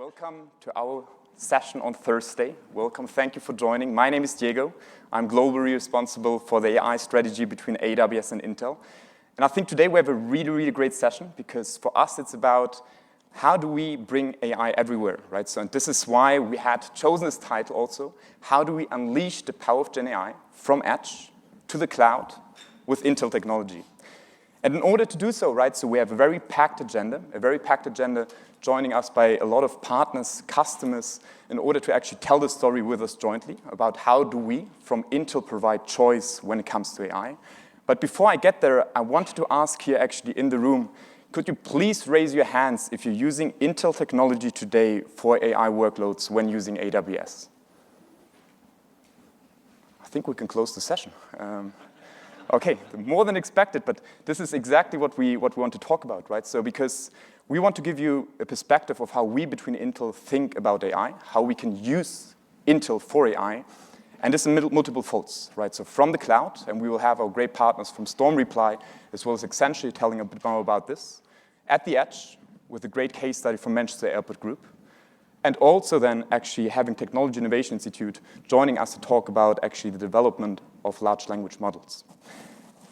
Welcome to our session on Thursday. Welcome, thank you for joining. My name is Diego. I'm globally responsible for the AI strategy between AWS and Intel. And I think today we have a really great session because for us it's about how do we bring AI everywhere, right? So, and this is why we had chosen this title also. How do we unleash the power of GenAI from edge to the cloud with Intel technology? And in order to do so, right, so we have a very packed agenda joining us by a lot of partners, customers, in order to actually tell the story with us jointly about how do we, from Intel, provide choice when it comes to AI. But before I get there, I wanted to ask here actually in the room, could you please raise your hands if you're using Intel technology today for AI workloads when using AWS? I think we can close the session. Okay, more than expected, but this is exactly what we want to talk about, right? So because we want to give you a perspective of how we between Intel think about AI, how we can use Intel for AI, and this in multiple folds, right? So from the cloud, and we will have our great partners from Storm Reply, as well as Accenture telling a bit more about this, at the edge, with a great case study from Manchester Airport Group, and also then actually having Technology Innovation Institute joining us to talk about actually the development of large language models.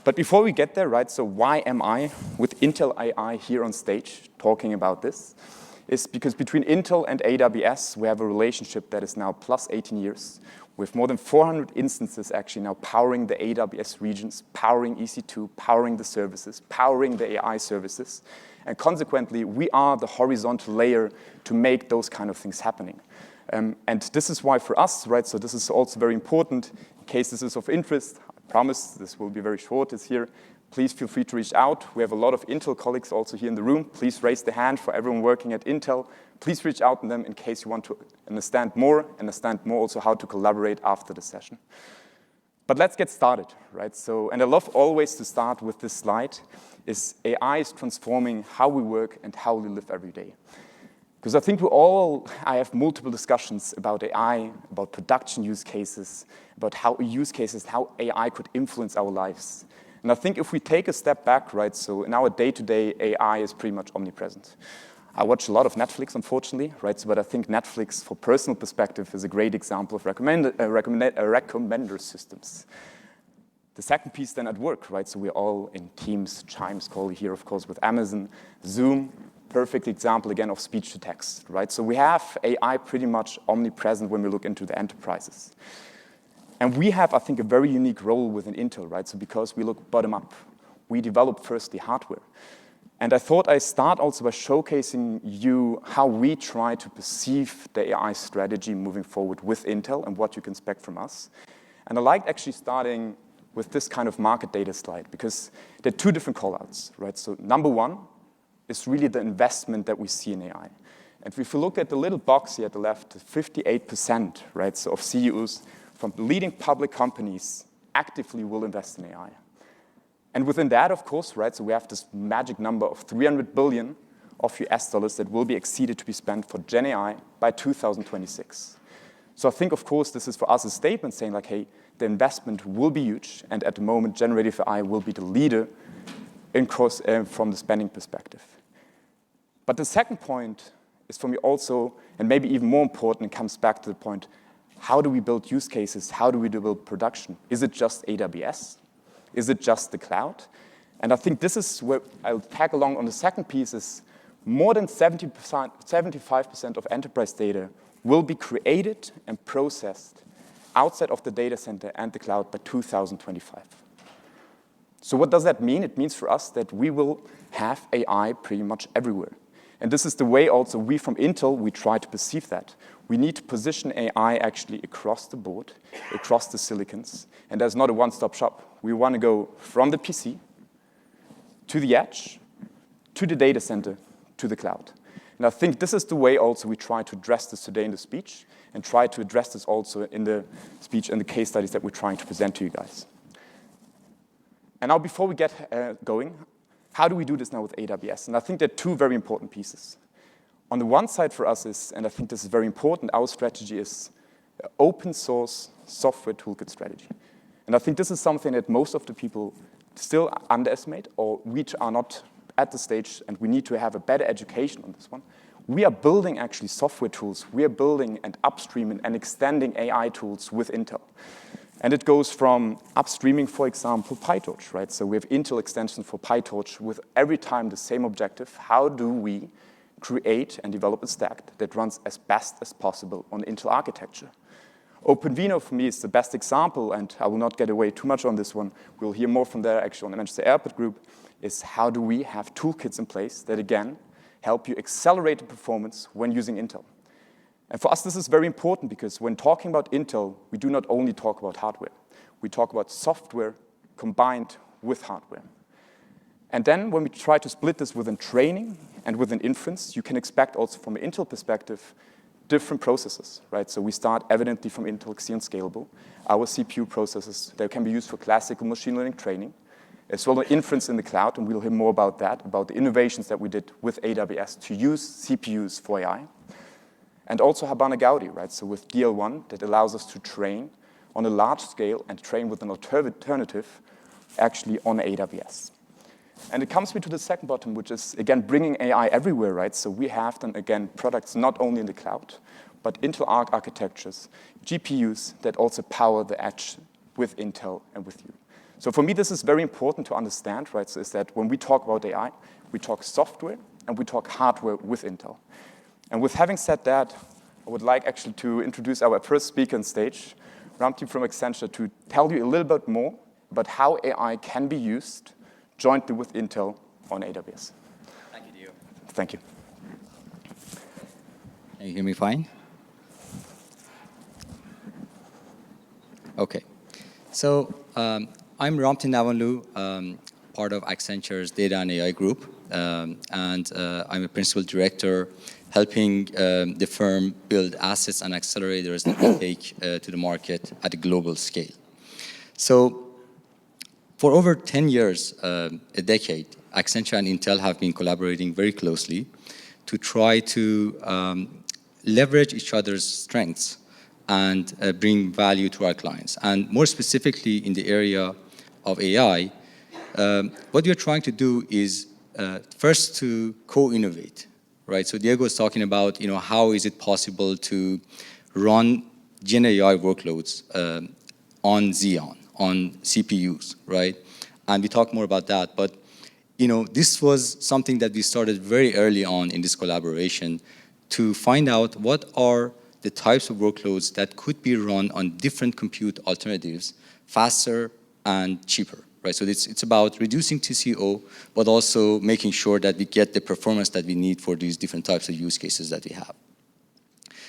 But before we get there, right, so why am I with Intel AI here on stage talking about this? Is because between Intel and AWS, we have a relationship that is now plus 18 years, with more than 400 instances actually now powering the AWS regions, powering EC2, powering the services, powering the AI services. And consequently, we are the horizontal layer to make those kind of things happening. And this is why for us, right, so this is also very important in case this is of interest. I promise this will be very short, it's here. Please feel free to reach out. We have a lot of Intel colleagues also here in the room. Please raise the hand for everyone working at Intel. Please reach out to them in case you want to understand more also how to collaborate after the session. But let's get started, right? So, and I love always to start with this slide, is AI is transforming how we work and how we live every day. Because I think I have multiple discussions about AI, about production use cases, about how AI could influence our lives. And I think if we take a step back, right, so in our day-to-day, AI is pretty much omnipresent. I watch a lot of Netflix, unfortunately, right, so, but I think Netflix, for personal perspective, is a great example of recommender systems. The second piece then at work, right, so we're all in Teams, Chimes call here, of course, with Amazon, Zoom, perfect example, again, of speech to text, right? So we have AI pretty much omnipresent when we look into the enterprises. And we have, I think, a very unique role within Intel, right? So because we look bottom up, we develop first the hardware. And I thought I'd start also by showcasing you how we try to perceive the AI strategy moving forward with Intel and what you can expect from us. And I liked actually starting with this kind of market data slide because there are two different callouts, right? So number one is really the investment that we see in AI. And if you look at the little box here at the left, 58%, right, so of CEOs from leading public companies actively will invest in AI. And within that, of course, right, so we have this magic number of $300 billion of US dollars that will be exceeded to be spent for GenAI by 2026. So I think, of course, this is for us a statement saying like, hey, the investment will be huge, and at the moment, generative AI will be the leader from the spending perspective. But the second point is for me also, and maybe even more important, it comes back to the point, how do we build use cases? How do we build production? Is it just AWS? Is it just the cloud? And I think this is where I'll tag along on the second piece is more than 75% of enterprise data will be created and processed outside of the data center and the cloud by 2025. So what does that mean? It means for us that we will have AI pretty much everywhere. And this is the way also we from Intel, we try to perceive that. We need to position AI actually across the board, across the silicons. And there's not a one-stop shop. We want to go from the PC to the edge, to the data center, to the cloud. And I think this is the way also we try to address this today in the speech and try to address this also in the speech and the case studies that we're trying to present to you guys. And now before we get going, how do we do this now with AWS? And I think there are two very important pieces. On the one side for us is, and I think this is very important, our strategy is open source software toolkit strategy. And I think this is something that most of the people still underestimate or which are not at the stage, and we need to have a better education on this one. we are building actually software tools. We are building and upstreaming and extending AI tools with Intel. And it goes from upstreaming, for example, PyTorch, right? So we have Intel extensions for PyTorch with every time the same objective. How do we create and develop a stack that runs as best as possible on Intel architecture? OpenVINO, for me, is the best example, and I will not get away too much on this one. We'll hear more from there, actually, on the Manchester Airport Group, is how do we have toolkits in place that, again, help you accelerate the performance when using Intel. And for us, this is very important because when talking about Intel, we do not only talk about hardware. We talk about software combined with hardware. And then when we try to split this within training and within inference, you can expect also from an Intel perspective different processes, right? So we start evidently from Intel Xeon Scalable, our CPU processes that can be used for classical machine learning training, as well as inference in the cloud, and we'll hear more about that, about the innovations that we did with AWS to use CPUs for AI. And also Habana Gaudi, right? So with DL1, that allows us to train on a large scale and train with an alternative actually on AWS. And it comes me to the second bottom, which is, again, bringing AI everywhere, right? So we have then, again, products not only in the cloud, but Intel Arc architectures, GPUs that also power the edge with Intel and with you. So for me, this is very important to understand, right? So is that when we talk about AI, we talk software and we talk hardware with Intel. And with having said that, I would like actually to introduce our first speaker on stage, Ramti from Accenture, to tell you a little bit more about how AI can be used jointly with Intel on AWS. Thank you, Dio. Thank you. Can you hear me fine? OK. So I'm Ramti Navanlu, part of Accenture's Data and AI group. And I'm a principal director helping the firm build assets and accelerators that we take to the market at a global scale. So for over 10 years, a decade, Accenture and Intel have been collaborating very closely to try to leverage each other's strengths and bring value to our clients. And more specifically in the area of AI, what we're trying to do is first to co-innovate, right? So Diego was talking about, how is it possible to run GenAI workloads on Xeon, on CPUs, right? And we talk more about that. But, this was something that we started very early on in this collaboration to find out what are the types of workloads that could be run on different compute alternatives faster and cheaper, right? So it's about reducing TCO, but also making sure that we get the performance that we need for these different types of use cases that we have.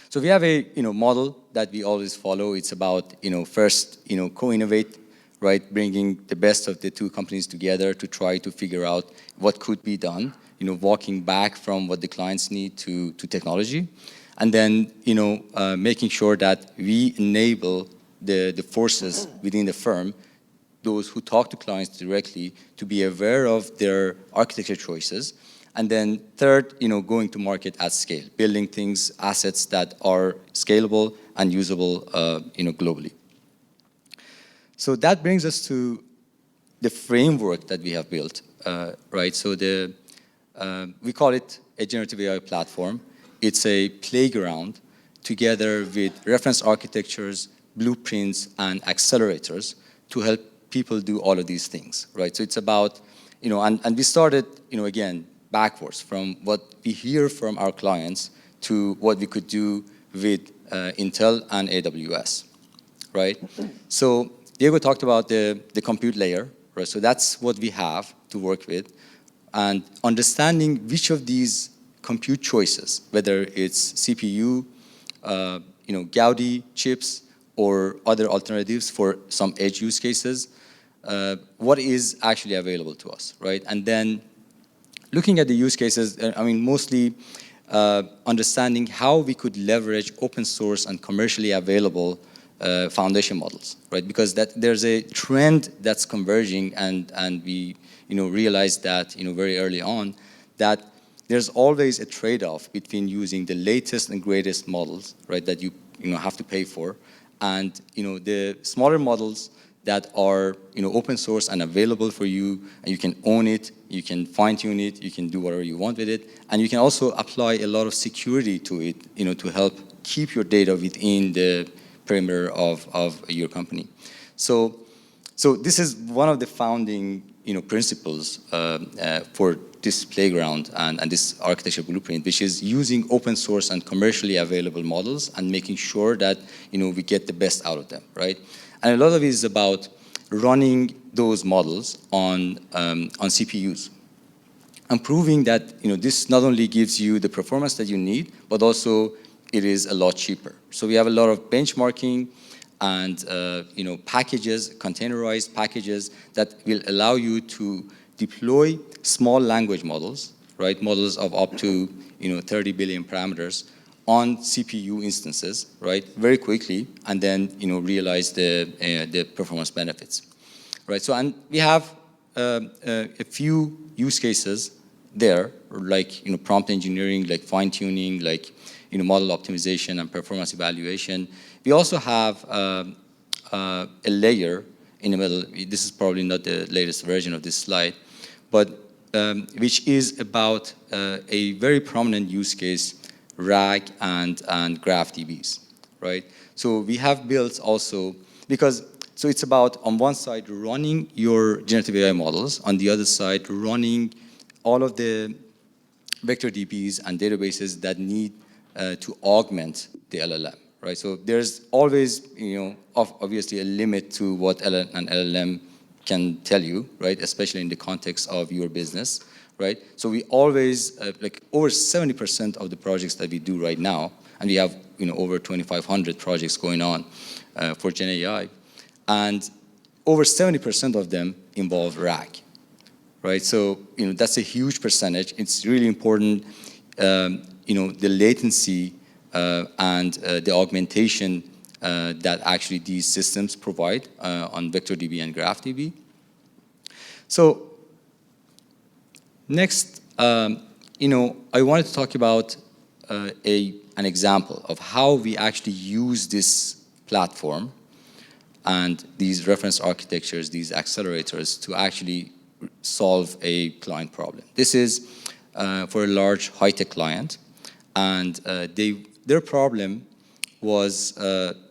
So we have a model that we always follow. It's about first co-innovate, right? Bringing the best of the two companies together to try to figure out what could be done. Walking back from what the clients need to technology, and then making sure that we enable the forces within the firm, those who talk to clients directly, to be aware of their architecture choices. And then third, going to market at scale, building things, assets that are scalable and usable, globally. So that brings us to the framework that we have built, right? So we call it a generative AI platform. It's a playground together with reference architectures, blueprints, and accelerators to help people do all of these things, right? So it's about, and we started, again, backwards from what we hear from our clients to what we could do with Intel and AWS, right? So Diego talked about the compute layer, right? So that's what we have to work with. And understanding which of these compute choices, whether it's CPU, Gaudi chips, or other alternatives for some edge use cases, what is actually available to us, right? And then looking at the use cases, mostly understanding how we could leverage open source and commercially available foundation models, right? Because there's a trend that's converging, and we realized that very early on, that there's always a trade-off between using the latest and greatest models, right, that you have to pay for, and the smaller models that are open source and available for you, and you can own it, you can fine-tune it, you can do whatever you want with it, and you can also apply a lot of security to it, to help keep your data within the perimeter of your company. So this is one of the founding principles for this playground and this architecture blueprint, which is using open source and commercially available models and making sure that we get the best out of them, right? And a lot of it is about running those models on CPUs and proving that this not only gives you the performance that you need, but also it is a lot cheaper. So we have a lot of benchmarking and packages, containerized packages that will allow you to deploy small language models, right? Models of up to 30 billion parameters on CPU instances, right? Very quickly, and then realize the performance benefits, right? So and we have a few use cases there, like prompt engineering, like fine tuning, like model optimization and performance evaluation. We also have a layer in the middle. This is probably not the latest version of this slide, but which is about a very prominent use case, RAG and graph DBs, right? So we have built also, so it's about, on one side, running your generative AI models, on the other side, running all of the vector DBs and databases that need to augment the LLM, right? So there's always, obviously a limit to what an LLM can tell you, right? Especially in the context of your business, right? So we always, like over 70% of the projects that we do right now, and we have, over 2,500 projects going on for GenAI, and over 70% of them involve RAG, right? So, that's a huge percentage. It's really important, the latency and the augmentation that actually these systems provide on vector DB and graph DB. So next, I wanted to talk about an example of how we actually use this platform and these reference architectures, these accelerators, to actually solve a client problem. This is for a large high-tech client, and their problem was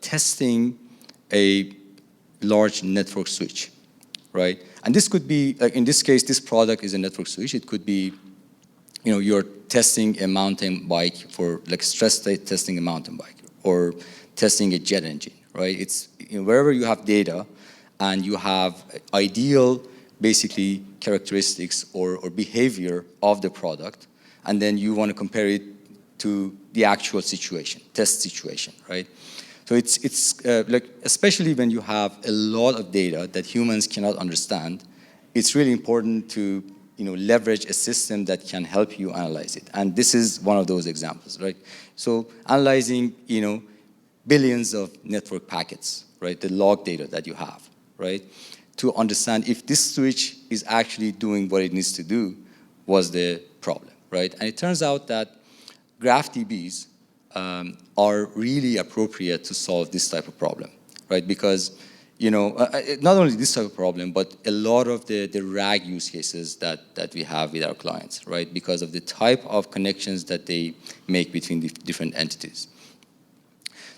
testing a large network switch, right? And this could be, like in this case, this product is a network switch. It could be, you're testing a mountain bike for, like, stress state testing a mountain bike, or testing a jet engine, right? It's wherever you have data and you have ideal, basically, characteristics or behavior of the product, and then you want to compare it to the actual situation, test situation, right? So it's like, especially when you have a lot of data that humans cannot understand, it's really important to leverage a system that can help you analyze it. And this is one of those examples, right? So analyzing billions of network packets, right? The log data that you have, right? To understand if this switch is actually doing what it needs to do was the problem, right? And it turns out that graph DBs are really appropriate to solve this type of problem, right? Because, not only this type of problem, but a lot of the RAG use cases that we have with our clients, right? Because of the type of connections that they make between the different entities.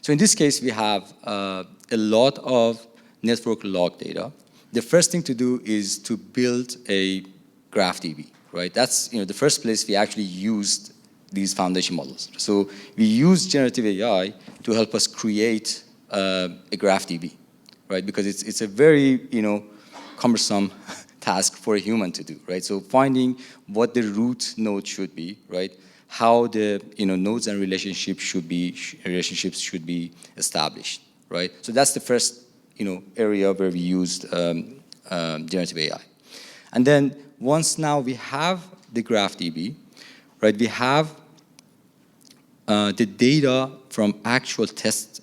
So in this case, we have a lot of network log data. The first thing to do is to build a graph DB, right? That's the first place we actually used these foundation models. So we use generative AI to help us create a graph DB, right? Because it's a very cumbersome task for a human to do, right? So finding what the root node should be, right? How the nodes and relationships should be established, right? So that's the first area where we used generative AI. And then once now we have the graph DB, right? We have the data from actual test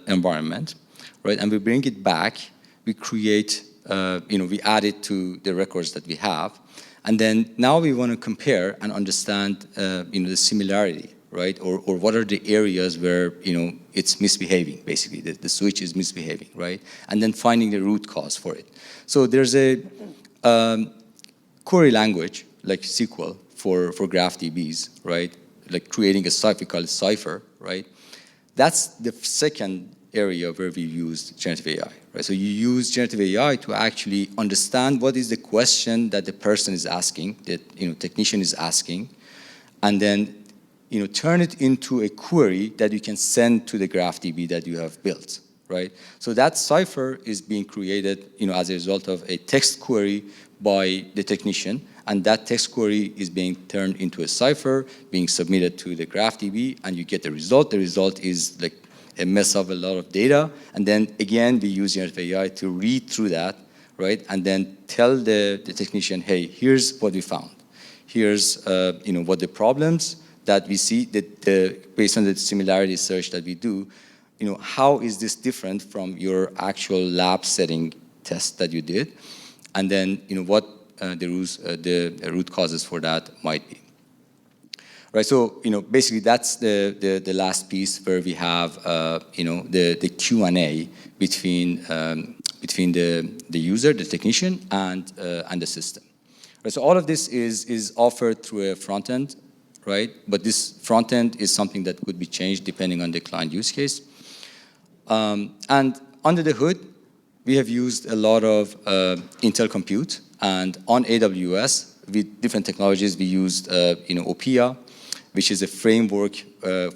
environment, right? And we bring it back, we create, we add it to the records that we have. And then now we want to compare and understand, the similarity, right? Or what are the areas where, it's misbehaving, basically, the switch is misbehaving, right? And then finding the root cause for it. So there's a query language, like SQL, for graph DBs, right? Like creating a cipher, we call it Cipher, right? That's the second area where we use generative AI, right? So you use generative AI to actually understand what is the question that the person is asking, that technician is asking, and then turn it into a query that you can send to the GraphDB that you have built, right? So that cipher is being created as a result of a text query by the technician, and that text query is being turned into a cipher, being submitted to the GraphDB, and you get the result. The result is like a mess of a lot of data, and then again we use generative AI to read through that, right? And then tell the technician, hey, here's what we found. Here's what the problems that we see, that based on the similarity search that we do, how is this different from your actual lab setting test that you did, and then what the root causes for that might be. Right, so basically that's the last piece where we have the Q&A between the user, the technician, and the system. Right, so all of this is offered through a front end, right? But this front end is something that could be changed depending on the client use case. And under the hood, we have used a lot of Intel compute, and on AWS with different technologies we used OPIA, which is a framework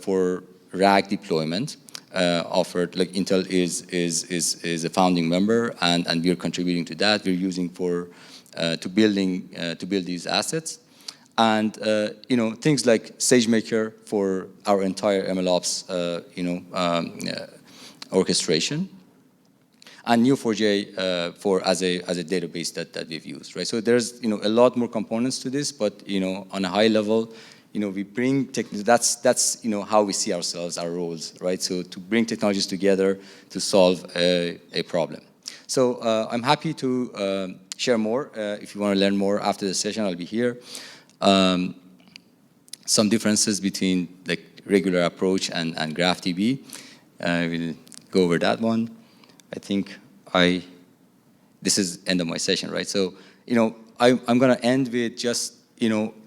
for RAG deployment offered. Like Intel is a founding member, and we are contributing to that. We're using to build these assets, and things like SageMaker for our entire MLOps orchestration, and Neo4j as a database that we've used, right? So there's a lot more components to this, but on a high level, we bring that's how we see ourselves, our roles, right? So to bring technologies together to solve a problem. So I'm happy to share more. If you want to learn more after the session, I'll be here. Some differences between the regular approach and GraphDB. We'll go over that one. I think this is end of my session, right? So I'm going to end with just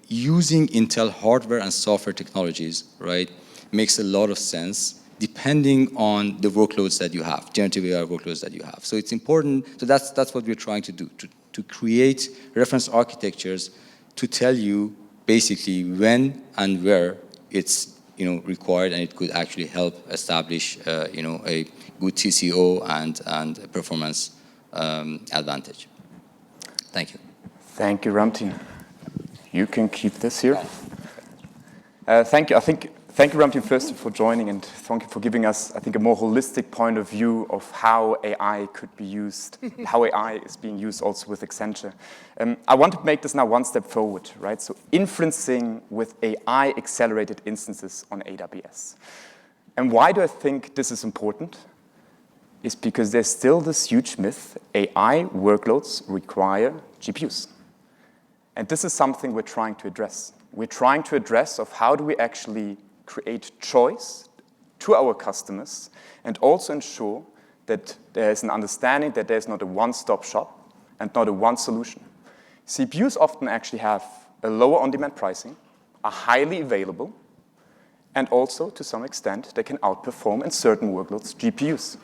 using Intel hardware and software technologies, right, makes a lot of sense depending on the workloads that you have, generative AI workloads that you have. So it's important. So that's what we're trying to do, to create reference architectures to tell you basically when and where it's required, and it could actually help establish a good TCO and a performance advantage. Thank you. Thank you, Ramtin. You can keep this here. Thank you. Thank you, Ramtin, first for joining, and thank you for giving us, I think, a more holistic point of view of how AI could be used, how AI is being used also with Accenture. I want to make this now one step forward, right? So inferencing with AI-accelerated instances on AWS. And why do I think this is important? Is because there's still this huge myth, AI workloads require GPUs. And this is something we're trying to address. We're trying to address of how do we actually create choice to our customers and also ensure that there is an understanding that there's not a one-stop shop and not a one solution. CPUs often actually have a lower on-demand pricing, are highly available, and also, to some extent, they can outperform in certain workloads GPUs.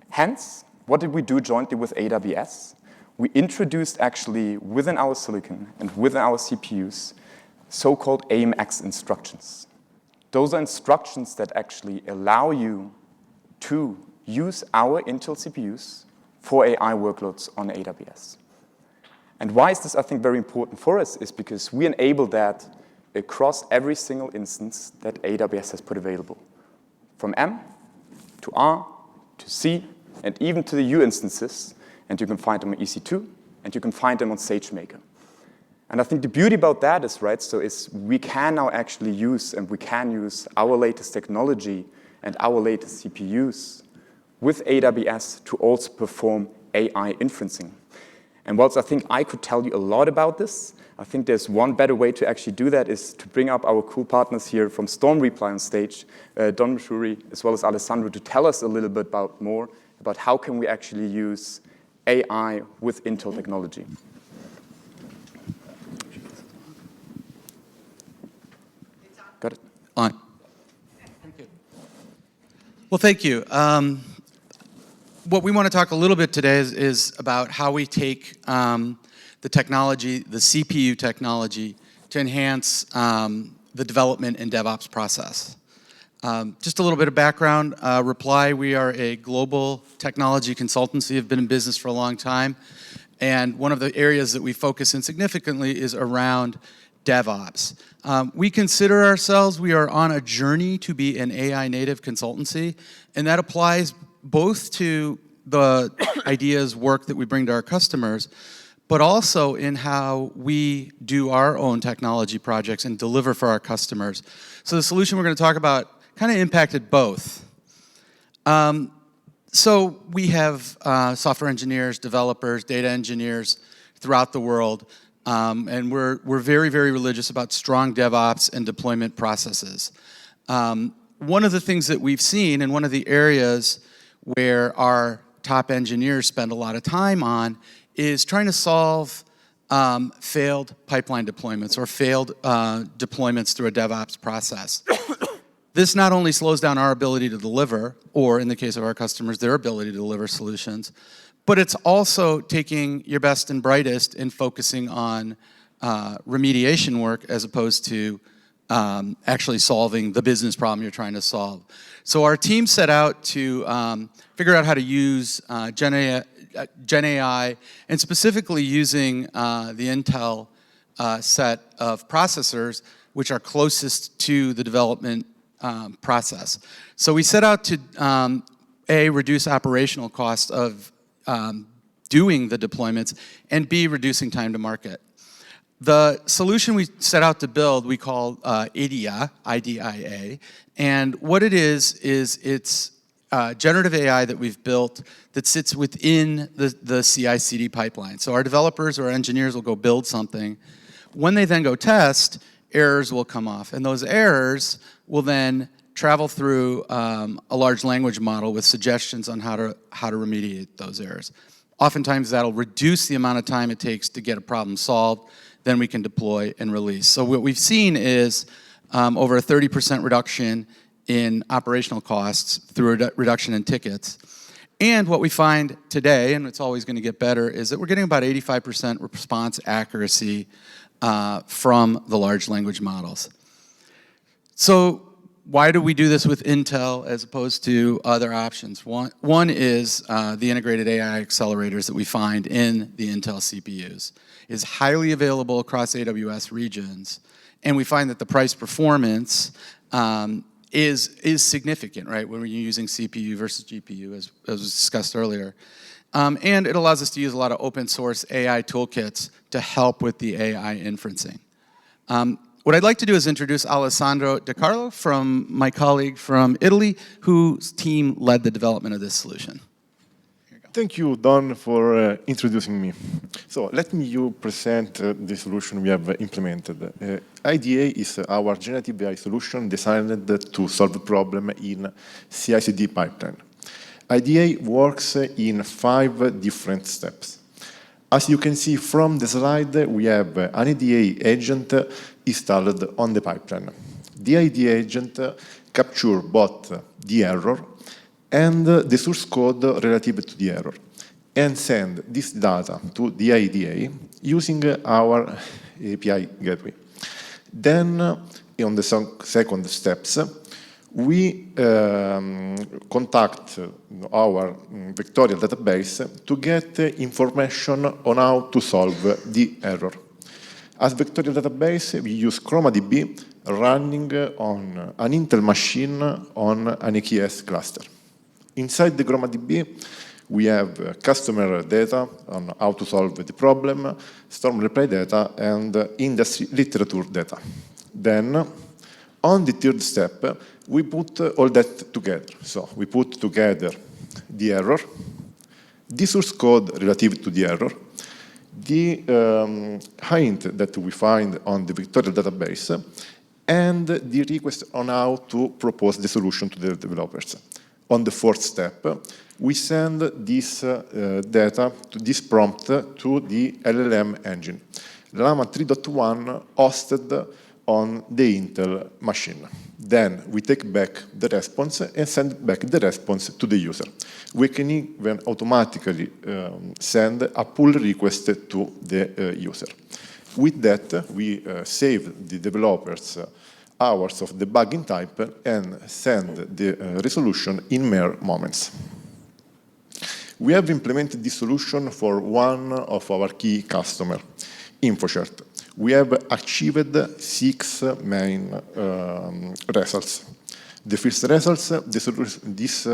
Hence, what did we do jointly with AWS? We introduced actually within our silicon and within our CPUs so-called AIM235 instructions. Those are instructions that actually allow you to use our Intel CPUs for AI workloads on AWS. And why is this, I think, very important for us is because we enable that across every single instance that AWS has put available. From M to R to C and even to the U instances, and you can find them on EC2 and you can find them on SageMaker. And I think the beauty about that is, right, so is we can now actually use, and we can use our latest technology and our latest CPUs with AWS to also perform AI inferencing. And whilst I think I could tell you a lot about this, I think there's one better way to actually do that is to bring up our cool partners here from Storm Reply on stage, Don Mashuri, as well as Alessandro, to tell us a little bit more about how can we actually use AI with Intel technology. Got it? On. Thank you. Well, thank you. What we want to talk a little bit today is about how we take the technology, the CPU technology, to enhance the development and DevOps process. Just a little bit of background. Reply, we are a global technology consultancy, have been in business for a long time. And one of the areas that we focus in significantly is around DevOps. We consider ourselves, we are on a journey to be an AI native consultancy, and that applies both to the ideas, work that we bring to our customers, but also in how we do our own technology projects and deliver for our customers. So the solution we're going to talk about kind of impacted both. So we have software engineers, developers, data engineers throughout the world, and we're very, very religious about strong DevOps and deployment processes. One of the things that we've seen, and one of the areas where our top engineers spend a lot of time on, is trying to solve failed pipeline deployments or failed deployments through a DevOps process. This not only slows down our ability to deliver, or in the case of our customers, their ability to deliver solutions, but it's also taking your best and brightest and focusing on remediation work as opposed to actually solving the business problem you're trying to solve. So our team set out to figure out how to use GenAI, and specifically using the Intel set of processors, which are closest to the development process. So we set out to, A, reduce operational cost of doing the deployments, and B, reducing time to market. The solution we set out to build, we call IDIA, I-D-I-A, and what it is it's generative AI that we've built that sits within the CI/CD pipeline. So our developers or engineers will go build something. When they then go test, errors will come off, and those errors will then travel through a large language model with suggestions on how to remediate those errors. Oftentimes that'll reduce the amount of time it takes to get a problem solved, then we can deploy and release. So what we've seen is over a 30% reduction in operational costs through a reduction in tickets. And what we find today, and it's always going to get better, is that we're getting about 85% response accuracy from the large language models. So why do we do this with Intel as opposed to other options? One is the integrated AI accelerators that we find in the Intel CPUs is highly available across AWS regions, and we find that the price performance is significant, right, when we're using CPU versus GPU, as was discussed earlier. And it allows us to use a lot of open source AI toolkits to help with the AI inferencing. What I'd like to do is introduce Alessandro De Carlo, from my colleague from Italy, whose team led the development of this solution. Thank you, Don, for introducing me. So let me present the solution we have implemented. IDA is our generative AI solution designed to solve a problem in CI/CD pipeline. IDA works in 5 different steps. As you can see from the slide, we have an IDA agent installed on the pipeline. The IDA agent captures both the error and the source code relative to the error, and send this data to the IDA using our API gateway. Then, on the second steps, we contact our vectorial database to get information on how to solve the error. As vectorial database, we use ChromaDB running on an Intel machine on an AKS cluster. Inside the ChromaDB, we have customer data on how to solve the problem, Storm Reply data, and industry literature data. Then, on the third step, we put all that together. So we put together the error, the source code relative to the error, the hint that we find on the vectorial database, and the request on how to propose the solution to the developers. On the fourth step, we send this data, to this prompt, to the LLM engine, Llama 3.1 hosted on the Intel machine. Then we take back the response and send back the response to the user. We can even automatically send a pull request to the user. With that, we save the developers hours of debugging time and send the resolution in mere moments. We have implemented this solution for one of our key customers, InfoCert. We have achieved 6 main results. The first results, this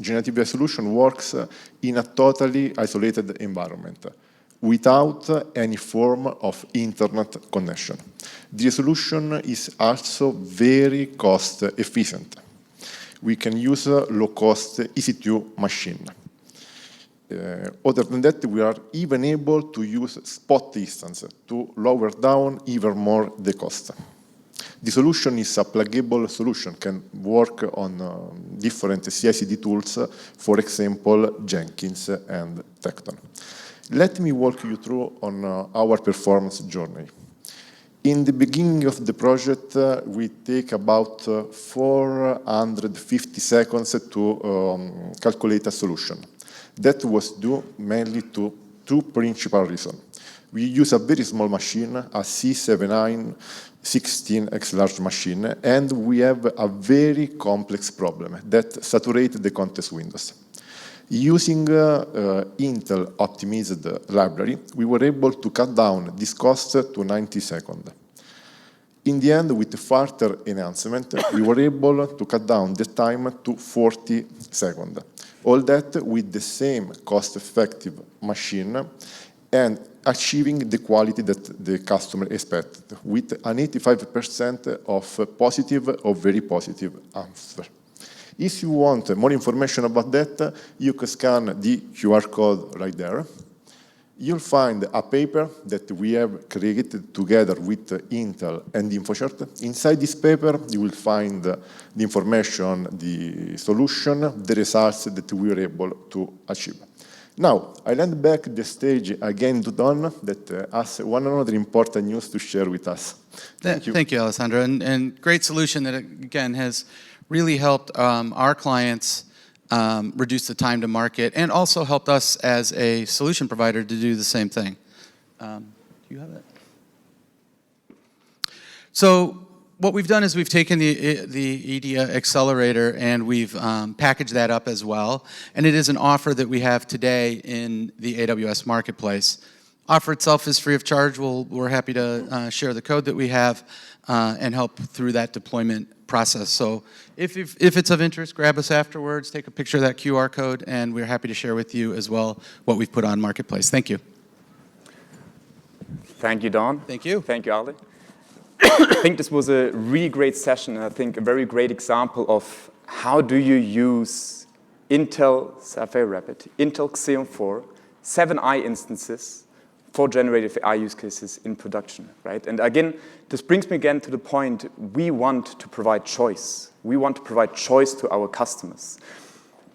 generative AI solution works in a totally isolated environment, without any form of internet connection. The solution is also very cost efficient. We can use a low-cost EC2 machine. Other than that, we are even able to use spot instance to lower down even more the cost. The solution is a pluggable solution, can work on different CI/CD tools, for example, Jenkins and Tekton. Let me walk you through on our performance journey. In the beginning of the project, we take about 450 seconds to calculate a solution. That was due mainly to 2 principal reasons. We use a very small machine, a C7916X large machine, and we have a very complex problem that saturates the context windows. Using Intel optimized library, we were able to cut down this cost to 90 seconds. In the end, with further enhancement, we were able to cut down the time to 40 seconds. All that with the same cost-effective machine and achieving the quality that the customer expected, with an 85% of positive or very positive answer. If you want more information about that, you can scan the QR code right there. You'll find a paper that we have created together with Intel and InfoCert. Inside this paper, you will find the information, the solution, the results that we were able to achieve. Now, I hand back the stage again to Don, that has one another important news to share with us. Thank you. Thank you, Alessandro. And great solution that, again, has really helped our clients reduce the time to market, and also helped us as a solution provider to do the same thing. Do you have that? So what we've done is we've taken the EDA accelerator and we've packaged that up as well. And it is an offer that we have today in the AWS marketplace. Offer itself is free of charge. We're happy to share the code that we have and help through that deployment process. So if it's of interest, grab us afterwards, take a picture of that QR code, and we're happy to share with you as well what we've put on Marketplace. Thank you. Thank you, Don. Thank you. Thank you, Ali. I think this was a really great session, and I think a very great example of how do you use Intel Sapphire Rapid, Intel Xeon 4, 7i instances for generative AI use cases in production, right? And again, this brings me again to the point, we want to provide choice. We want to provide choice to our customers.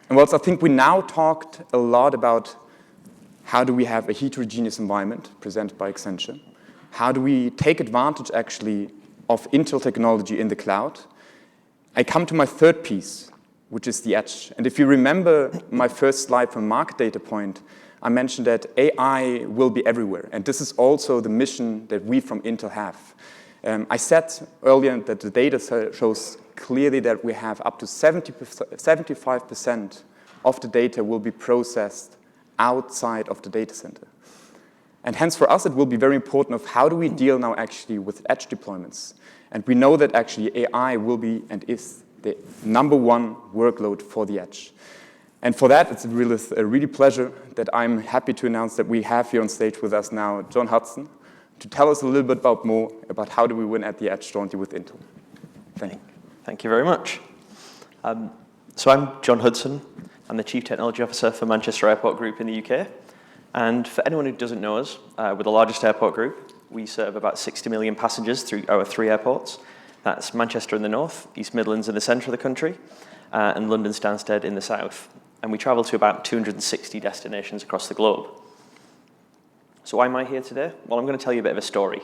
And whilst I think we now talked a lot about how do we have a heterogeneous environment presented by Accenture, how do we take advantage actually of Intel technology in the cloud, I come to my third piece, which is the edge. And if you remember my first slide from Market Data Point, I mentioned that AI will be everywhere. And this is also the mission that we from Intel have. I said earlier that the data shows clearly that we have up to 75% of the data will be processed outside of the data center. And hence for us, it will be very important of how do we deal now actually with edge deployments. And we know that actually AI will be and is the #1 workload for the edge. And for that, it's a really pleasure that I'm happy to announce that we have here on stage with us now John Hudson to tell us a little bit more about how do we win at the edge jointly with Intel. Thank you. Thank you very much. So I'm John Hudson. I'm the Chief Technology Officer for Manchester Airport Group in the UK. And for anyone who doesn't know us, we're the largest airport group. We serve about 60 million passengers through our 3 airports. That's Manchester in the north, East Midlands in the centre of the country, and London Stansted in the south. And we travel to about 260 destinations across the globe. So why am I here today? Well, I'm going to tell you a bit of a story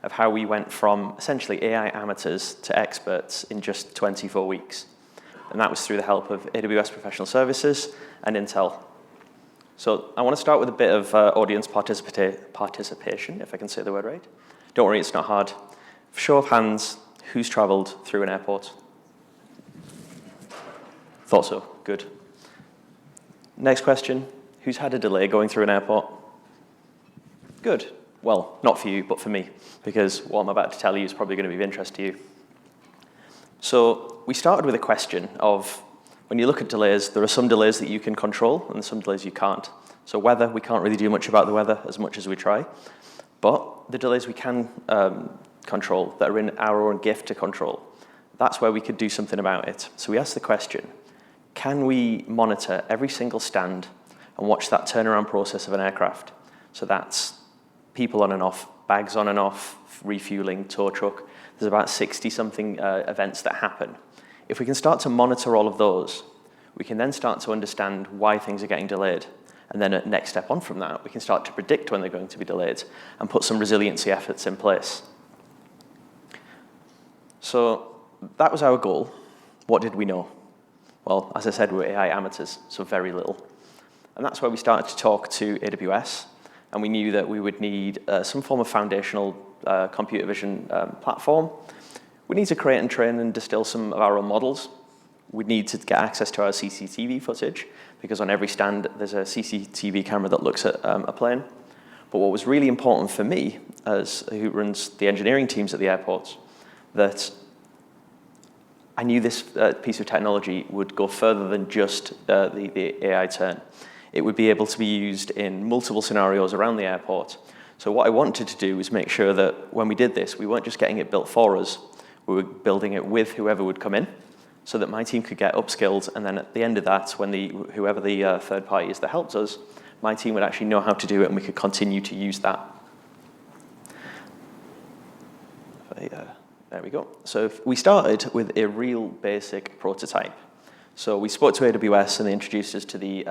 of how we went from essentially AI amateurs to experts in just 24 weeks. And that was through the help of AWS Professional Services and Intel. So I want to start with a bit of audience participation, if I can say the word right. Don't worry, it's not hard. Show of hands, who's traveled through an airport? Thought so, good. Next question, who's had a delay going through an airport? Good. Well, not for you, but for me, because what I'm about to tell you is probably going to be of interest to you. So we started with a question of, when you look at delays, there are some delays that you can control and some delays you can't. So weather, we can't really do much about the weather as much as we try. But the delays we can control, that are in our own gift to control, that's where we could do something about it. So we asked the question, can we monitor every single stand and watch that turnaround process of an aircraft? So that's people on and off, bags on and off, refueling, tow truck. There's about 60-something events that happen. If we can start to monitor all of those, we can then start to understand why things are getting delayed. And then next step on from that, we can start to predict when they're going to be delayed and put some resiliency efforts in place. So that was our goal. What did we know? Well, as I said, we're AI amateurs, so very little. And that's where we started to talk to AWS. And we knew that we would need some form of foundational computer vision platform. We need to create and train and distill some of our own models. We need to get access to our CCTV footage, because on every stand there's a CCTV camera that looks at a plane. But what was really important for me, as who runs the engineering teams at the airports, that I knew this piece of technology would go further than just the AI turn. It would be able to be used in multiple scenarios around the airport. So what I wanted to do was make sure that when we did this, we weren't just getting it built for us, we were building it with whoever would come in, so that my team could get upskilled, and then at the end of that, when whoever the third party is that helped us, my team would actually know how to do it, and we could continue to use that. There we go. So we started with a real basic prototype. So we spoke to AWS, and they introduced us to the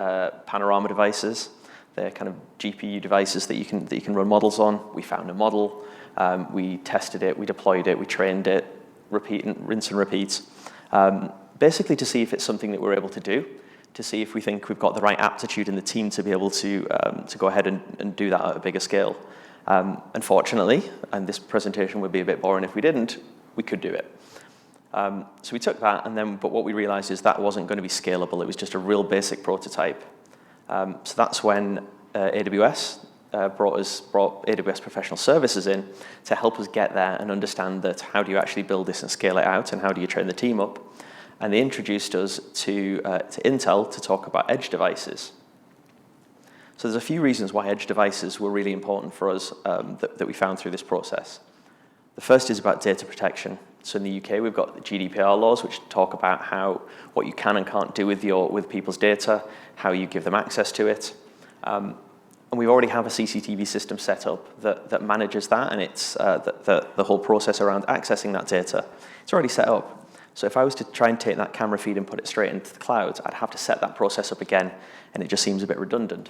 Panorama devices. They're kind of GPU devices that you can run models on. We found a model, we tested it, we deployed it, we trained it, rinse and repeat. Basically to see if it's something that we're able to do, to see if we think we've got the right aptitude in the team to be able to go ahead and do that at a bigger scale. Unfortunately, and this presentation would be a bit boring if we didn't, we could do it. So we took that, but what we realized is that wasn't going to be scalable. It was just a real basic prototype. So that's when AWS brought AWS Professional Services in to help us get there and understand that how do you actually build this and scale it out, and how do you train the team up. And they introduced us to Intel to talk about edge devices. So there's a few reasons why edge devices were really important for us that we found through this process. The first is about data protection. So in the UK, we've got the GDPR laws, which talk about what you can and can't do with people's data, how you give them access to it. And we already have a CCTV system set up that manages that, and it's the whole process around accessing that data. It's already set up. So if I was to try and take that camera feed and put it straight into the cloud, I'd have to set that process up again, and it just seems a bit redundant.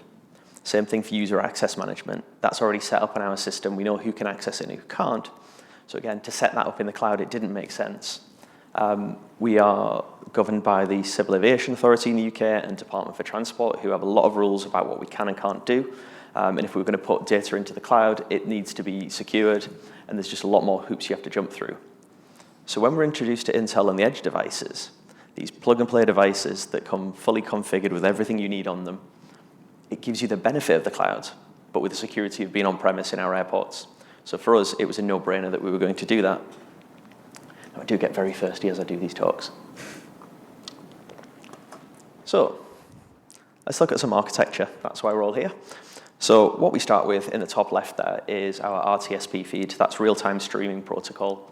Same thing for user access management. That's already set up in our system. We know who can access it and who can't. So again, to set that up in the cloud, it didn't make sense. We are governed by the Civil Aviation Authority in the UK and Department for Transport, who have a lot of rules about what we can and can't do. And if we're going to put data into the cloud, it needs to be secured, and there's just a lot more hoops you have to jump through. So when we're introduced to Intel and the edge devices, these plug-and-play devices that come fully configured with everything you need on them, it gives you the benefit of the cloud, but with the security of being on-premise in our airports. So for us, it was a no-brainer that we were going to do that. Now, I do get very thirsty as I do these talks. So let's look at some architecture. That's why we're all here. So what we start with in the top left there is our RTSP feed. That's real-time streaming protocol.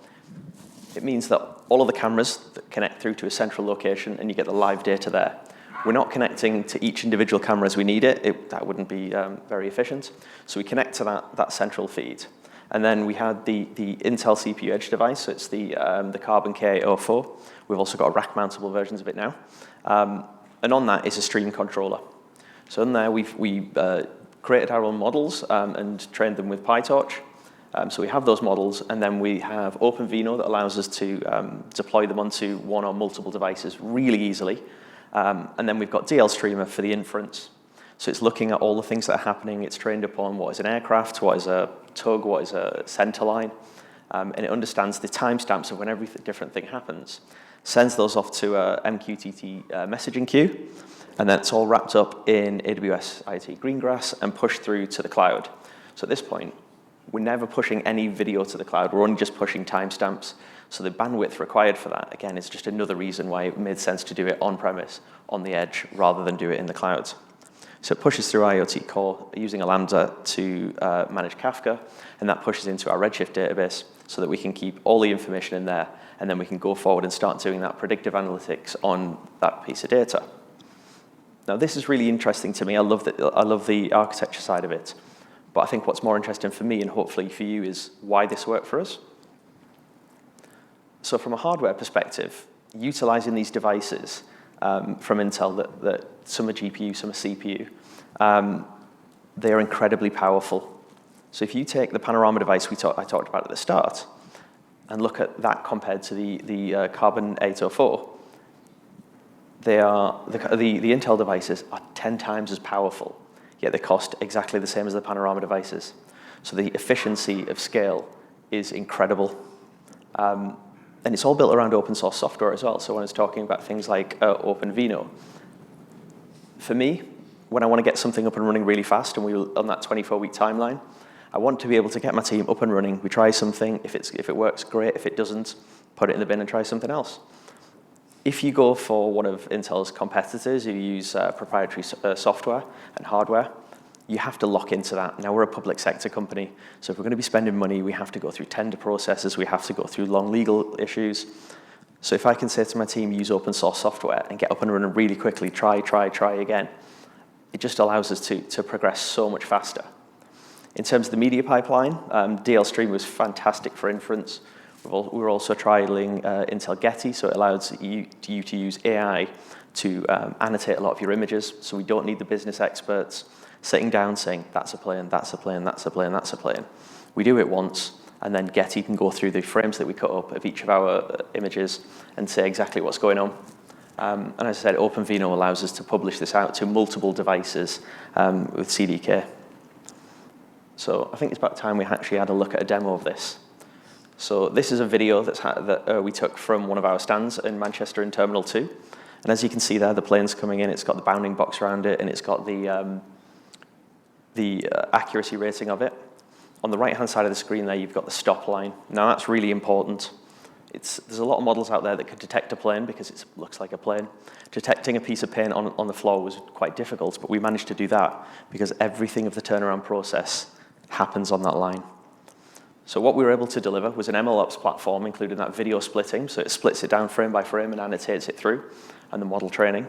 It means that all of the cameras that connect through to a central location, and you get the live data there. We're not connecting to each individual camera as we need it. That wouldn't be very efficient. So we connect to that central feed. And then we had the Intel CPU edge device, so it's the Carbon K804. We've also got rack-mountable versions of it now. And on that is a stream controller. So in there, we created our own models and trained them with PyTorch. So we have those models, and then we have OpenVINO that allows us to deploy them onto one or multiple devices really easily. And then we've got DL Streamer for the inference. So it's looking at all the things that are happening. It's trained upon what is an aircraft, what is a tug, what is a center line. And it understands the timestamps of when every different thing happens. Sends those off to a MQTT messaging queue. And then it's all wrapped up in AWS IoT Greengrass and pushed through to the cloud. So at this point, we're never pushing any video to the cloud. We're only just pushing timestamps. So the bandwidth required for that, again, is just another reason why it made sense to do it on-premise, on the edge, rather than do it in the cloud. So it pushes through IoT Core using a Lambda to manage Kafka, and that pushes into our Redshift database so that we can keep all the information in there, and then we can go forward and start doing that predictive analytics on that piece of data. Now, this is really interesting to me. I love the architecture side of it. But I think what's more interesting for me, and hopefully for you, is why this worked for us. So from a hardware perspective, utilizing these devices from Intel, that some are GPU, some are CPU, they are incredibly powerful. So if you take the Panorama device I talked about at the start, and look at that compared to the Carbon 804, the Intel devices are 10 times as powerful, yet they cost exactly the same as the Panorama devices. So the efficiency of scale is incredible. And it's all built around open source software as well. So when I was talking about things like OpenVINO, for me, when I want to get something up and running really fast, and we were on that 24-week timeline, I want to be able to get my team up and running. We try something. If it works, great. If it doesn't, put it in the bin and try something else. If you go for one of Intel's competitors who use proprietary software and hardware, you have to lock into that. Now, we're a public sector company, so if we're going to be spending money, we have to go through tender processes, we have to go through long legal issues. So if I can say to my team, use open source software and get up and running really quickly, try again, it just allows us to progress so much faster. In terms of the media pipeline, DL Stream was fantastic for inference. We're also trialing Intel Getty, so it allows you to use AI to annotate a lot of your images, so we don't need the business experts sitting down saying, that's a plane, that's a plane, that's a plane, that's a plane. We do it once, and then Getty can go through the frames that we cut up of each of our images and say exactly what's going on. And as I said, OpenVINO allows us to publish this out to multiple devices with CDK. So I think it's about time we actually had a look at a demo of this. So this is a video that we took from one of our stands in Manchester in Terminal 2. And as you can see there, the plane's coming in, it's got the bounding box around it, and it's got the accuracy rating of it. On the right-hand side of the screen there, you've got the stop line. Now, that's really important. There's a lot of models out there that could detect a plane because it looks like a plane. Detecting a piece of paint on the floor was quite difficult, but we managed to do that because everything of the turnaround process happens on that line. So what we were able to deliver was an MLOps platform, including that video splitting, so it splits it down frame by frame and annotates it through, and the model training.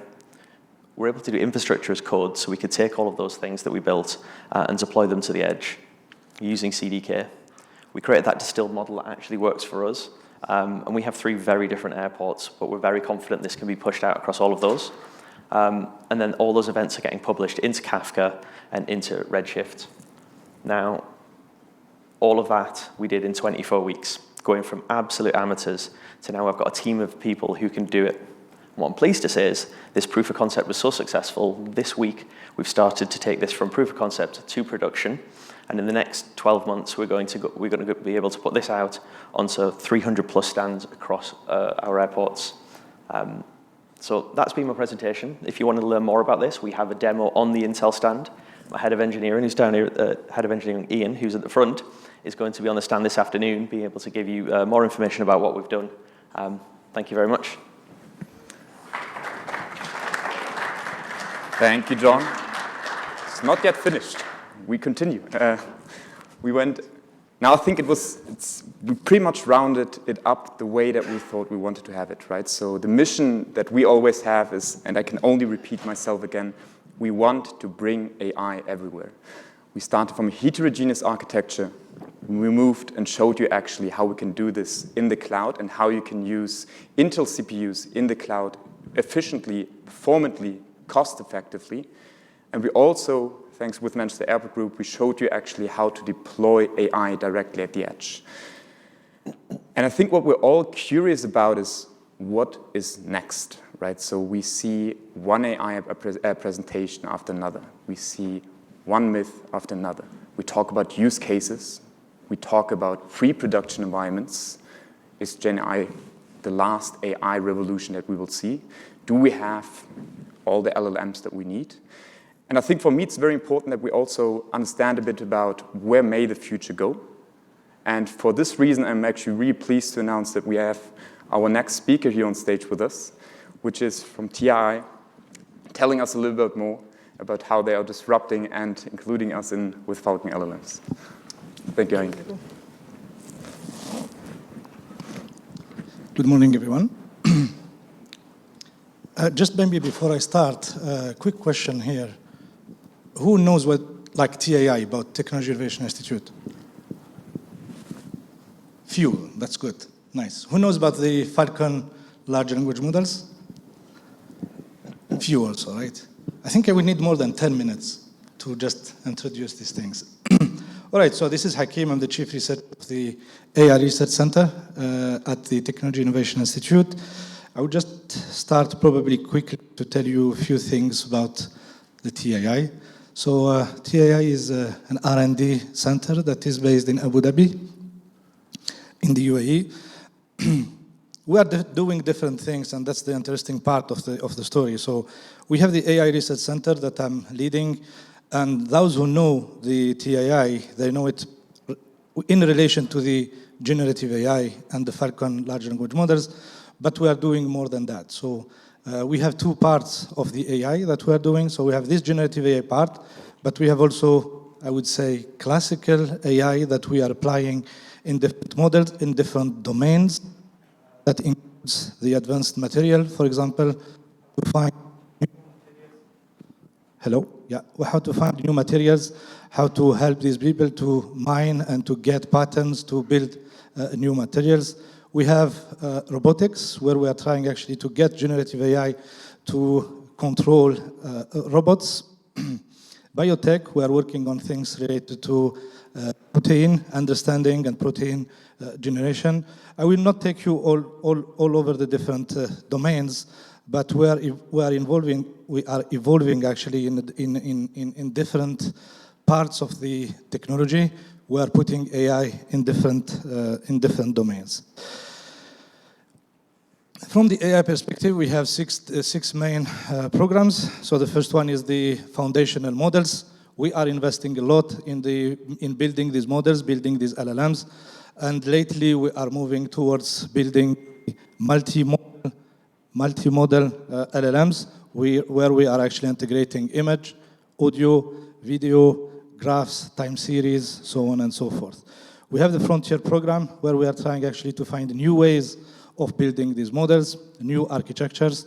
We're able to do infrastructure as code, so we could take all of those things that we built and deploy them to the edge using CDK. We created that distilled model that actually works for us, and we have 3 very different airports, but we're very confident this can be pushed out across all of those. And then all those events are getting published into Kafka and into Redshift. Now, all of that we did in 24 weeks, going from absolute amateurs to now I've got a team of people who can do it. What I'm pleased to say is this proof of concept was so successful, this week we've started to take this from proof of concept to production, and in the next 12 months we're going to be able to put this out onto 300 plus stands across our airports. So that's been my presentation. If you want to learn more about this, we have a demo on the Intel stand. My head of engineering, who's down here, head of engineering Ian, who's at the front, is going to be on the stand this afternoon, being able to give you more information about what we've done. Thank you very much. Thank you, John. It's not yet finished. We continue. We went Now I think we pretty much rounded it up the way that we thought we wanted to have it, right? So the mission that we always have is, and I can only repeat myself again, we want to bring AI everywhere. We started from a heterogeneous architecture. We moved and showed you actually how we can do this in the cloud and how you can use Intel CPUs in the cloud efficiently, performantly, cost-effectively. And we also, thanks with Manchester Airport Group, we showed you actually how to deploy AI directly at the edge. And I think what we're all curious about is what is next, right? So we see one AI presentation after another. We see one myth after another. We talk about use cases. We talk about pre-production environments. Is GenAI the last AI revolution that we will see? Do we have all the LLMs that we need? And I think for me, it's very important that we also understand a bit about where may the future go. And for this reason, I'm actually really pleased to announce that we have our next speaker here on stage with us, which is from TI, telling us a little bit more about how they are disrupting and including us in with Falcon LLMs. Thank you, Hein. Good morning, everyone. Just maybe before I start, a quick question here. Who knows what, like TAI, about Technology Innovation Institute? Few, that's good, nice. Who knows about the Falcon large language models? Few also, right? I think I will need more than 10 minutes to just introduce these things. All right, so this is Hakim. I'm the Chief Researcher of the AI Research Center at the Technology Innovation Institute. I would just start probably quickly to tell you a few things about the TAI. So TAI is an R&D center that is based in Abu Dhabi, in the UAE. We are doing different things, and that's the interesting part of the story. So we have the AI Research Center that I'm leading, and those who know the TAI, they know it in relation to the generative AI and the Falcon large language models, but we are doing more than that. So we have two parts of the AI that we are doing. So we have this generative AI part, but we have also, I would say, classical AI that we are applying in different models, in different domains. That includes the advanced material, for example, to find how to find new materials, how to help these people to mine and to get patterns to build new materials. We have robotics, where we are trying actually to get generative AI to control robots. Biotech, we are working on things related to protein understanding and protein generation. I will not take you all over the different domains, but we are evolving actually in different parts of the technology. We are putting AI in different domains. From the AI perspective, we have six main programs. So the first one is the foundational models. We are investing a lot in building these models, building these LLMs, and lately we are moving towards building multimodal LLMs, where we are actually integrating image, audio, video, graphs, time series, so on and so forth. We have the Frontier program, where we are trying actually to find new ways of building these models, new architectures,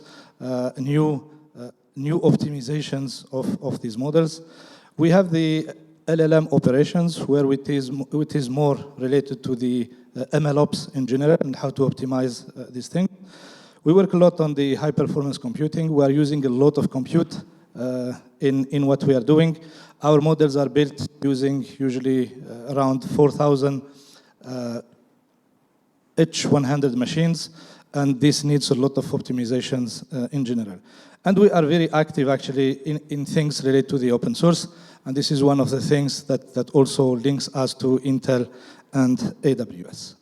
new optimizations of these models. We have the LLM operations, where it is more related to the MLOps in general and how to optimize these things. We work a lot on the high-performance computing. We are using a lot of compute in what we are doing. Our models are built using usually around 4,000 H100 machines, and this needs a lot of optimizations in general. And we are very active actually in things related to the open source, and this is one of the things that also links us to Intel and AWS.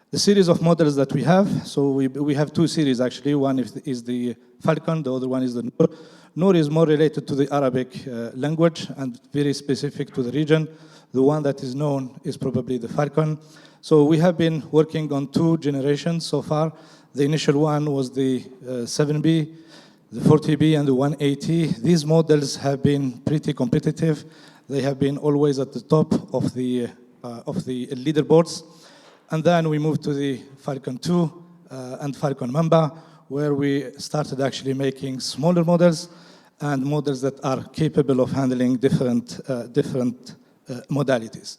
The series of models that we have, so we have two series actually. One is the Falcon, the other one is the Noor. Noor is more related to the Arabic language and very specific to the region. The one that is known is probably the Falcon. So we have been working on 2 generations so far. The initial one was the 7B, the 40B, and the 180. These models have been pretty competitive. They have been always at the top of the leaderboards. And then we moved to the Falcon 2 and Falcon Mamba, where we started actually making smaller models and models that are capable of handling different modalities.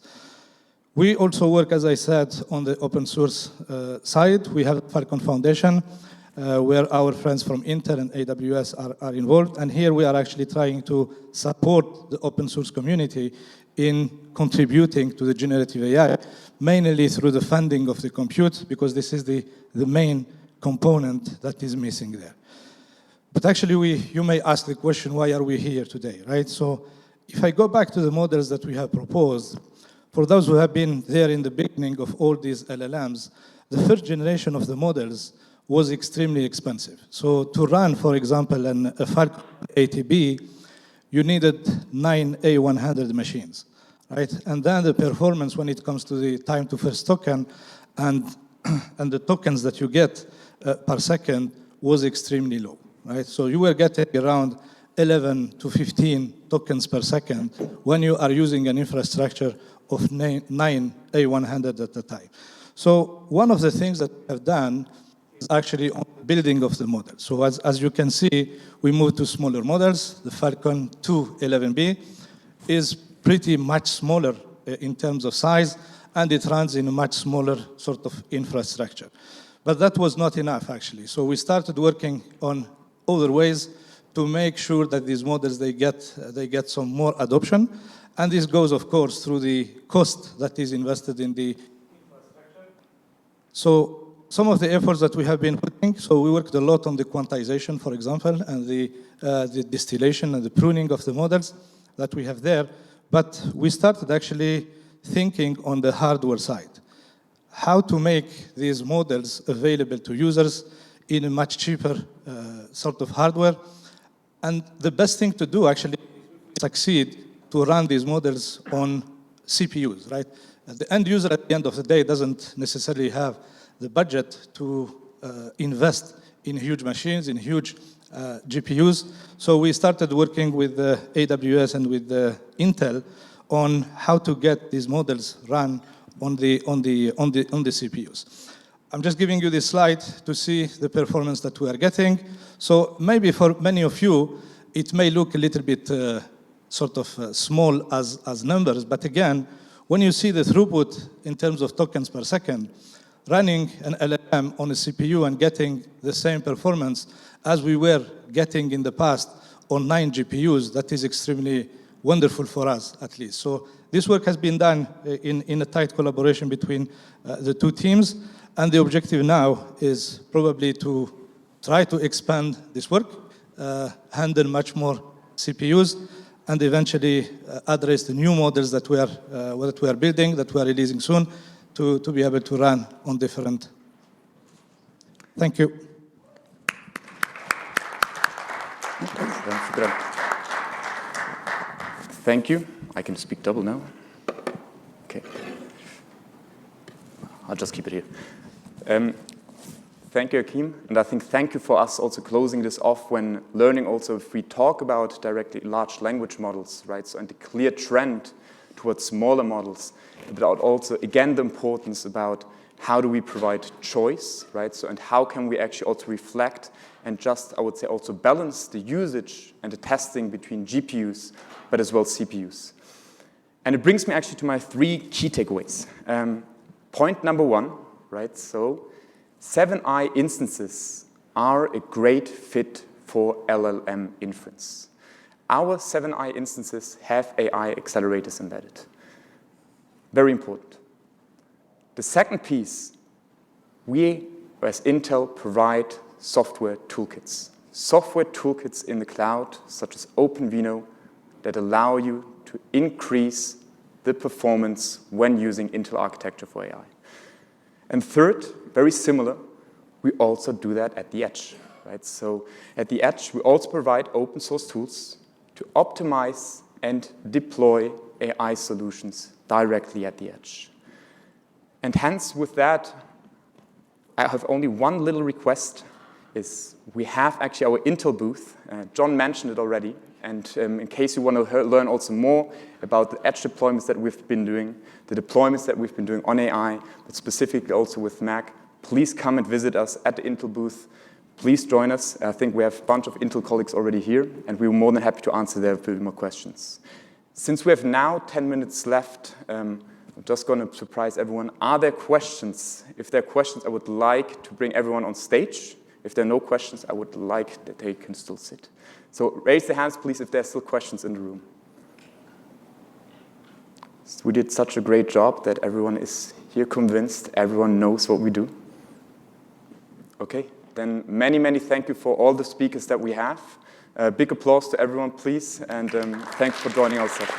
We also work, as I said, on the open source side. We have Falcon Foundation, where our friends from Intel and AWS are involved. And here we are actually trying to support the open source community in contributing to the generative AI, mainly through the funding of the compute, because this is the main component that is missing there. But actually, you may ask the question, why are we here today, right? So if I go back to the models that we have proposed, for those who have been there in the beginning of all these LLMs, the first generation of the models was extremely expensive. So to run, for example, a Falcon ATB, you needed 9 A100 machines, right? And then the performance when it comes to the time to first token and the tokens that you get per second was extremely low, right? So you were getting around 11 to 15 tokens per second when you are using an infrastructure of 9 A100 at a time. So one of the things that we have done is actually on building of the model. So as you can see, we moved to smaller models. The Falcon 2 11B is pretty much smaller in terms of size, and it runs in a much smaller sort of infrastructure. But that was not enough, actually. So we started working on other ways to make sure that these models, they get some more adoption. And this goes, of course, through the cost that is invested in the infrastructure. So some of the efforts that we have been putting, so we worked a lot on the quantization, for example, and the distillation and the pruning of the models that we have there. But we started actually thinking on the hardware side, how to make these models available to users in a much cheaper sort of hardware. And the best thing to do, actually, is succeed to run these models on CPUs, right? The end user at the end of the day doesn't necessarily have the budget to invest in huge machines, in huge GPUs. So we started working with AWS and with Intel on how to get these models run on the CPUs. I'm just giving you this slide to see the performance that we are getting. So maybe for many of you, it may look a little bit sort of small as numbers, but again, when you see the throughput in terms of tokens per second, running an LLM on a CPU and getting the same performance as we were getting in the past on 9 GPUs, that is extremely wonderful for us, at least. So this work has been done in a tight collaboration between the two teams, and the objective now is probably to try to expand this work, handle much more CPUs, and eventually address the new models that we are building, that we are releasing soon, to be able to run on different. Thank you. Thank you. I can speak double now. Okay. I'll just keep it here. Thank you, Akeem. And I think thank you for us also closing this off when learning also if we talk about directly large language models, right? So, and the clear trend towards smaller models, but also, again, the importance about how do we provide choice, right? So, and how can we actually also reflect and just, I would say, also balance the usage and the testing between GPUs, but as well CPUs. And it brings me actually to my 3 key takeaways. Point number 1, right? So 7i instances are a great fit for LLM inference. Our 7i instances have AI accelerators embedded. Very important. The second piece, we as Intel provide software toolkits. Software toolkits in the cloud, such as OpenVINO, that allow you to increase the performance when using Intel architecture for AI. And third, very similar, we also do that at the edge, right? So at the edge, we also provide open source tools to optimize and deploy AI solutions directly at the edge. And hence, with that, I have only one little request. is we have actually our Intel booth. John mentioned it already. And in case you want to learn also more about the edge deployments that we've been doing, the deployments that we've been doing on AI, but specifically also with Mac, please come and visit us at the Intel booth. Please join us. I think we have a bunch of Intel colleagues already here, and we're more than happy to answer their more questions. Since we have now 10 minutes left, I'm just going to surprise everyone. Are there questions? If there are questions, I would like to bring everyone on stage. If there are no questions, I would like that they can still sit. So raise the hands, please, if there are still questions in the room. We did such a great job that everyone is here convinced, everyone knows what we do. Okay, then many, many thank you for all the speakers that we have. Big applause to everyone, please, and thanks for joining our session.